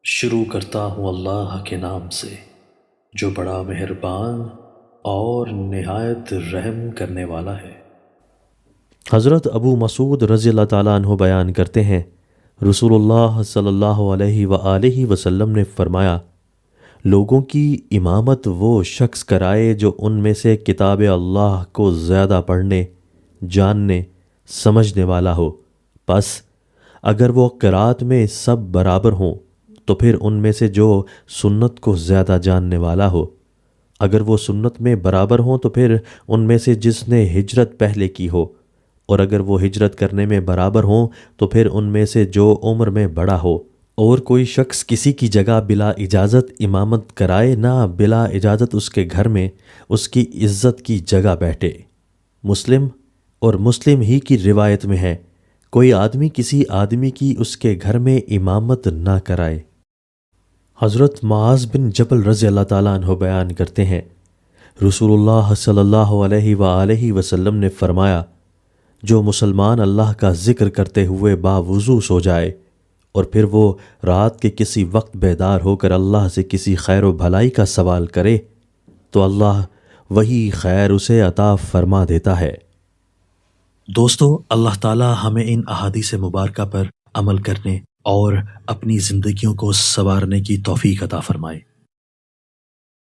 شروع کرتا ہوں اللہ کے نام سے جو بڑا مہربان اور نہایت رحم کرنے والا ہے۔ حضرت ابو مسعود رضی اللہ تعالیٰ عنہ بیان کرتے ہیں، رسول اللہ صلی اللہ علیہ وآلہ وسلم نے فرمایا، لوگوں کی امامت وہ شخص کرائے جو ان میں سے کتاب اللہ کو زیادہ پڑھنے، جاننے، سمجھنے والا ہو۔ پس اگر وہ قرات میں سب برابر ہوں تو پھر ان میں سے جو سنت کو زیادہ جاننے والا ہو۔ اگر وہ سنت میں برابر ہوں تو پھر ان میں سے جس نے ہجرت پہلے کی ہو، اور اگر وہ ہجرت کرنے میں برابر ہوں تو پھر ان میں سے جو عمر میں بڑا ہو۔ اور کوئی شخص کسی کی جگہ بلا اجازت امامت کرائے نہ بلا اجازت اس کے گھر میں اس کی عزت کی جگہ بیٹھے۔ مسلم اور مسلم ہی کی روایت میں ہے، کوئی آدمی کسی آدمی کی اس کے گھر میں امامت نہ کرائے۔ حضرت معاذ بن جبل رضی اللہ تعالیٰ عنہ بیان کرتے ہیں، رسول اللہ صلی اللہ علیہ وآلہ وسلم نے فرمایا، جو مسلمان اللہ کا ذکر کرتے ہوئے باوضو سو جائے اور پھر وہ رات کے کسی وقت بیدار ہو کر اللہ سے کسی خیر و بھلائی کا سوال کرے تو اللہ وہی خیر اسے عطا فرما دیتا ہے۔ دوستو، اللہ تعالی ہمیں ان احادیث مبارکہ پر عمل کرنے اور اپنی زندگیوں کو سنوارنے کی توفیق عطا فرمائے۔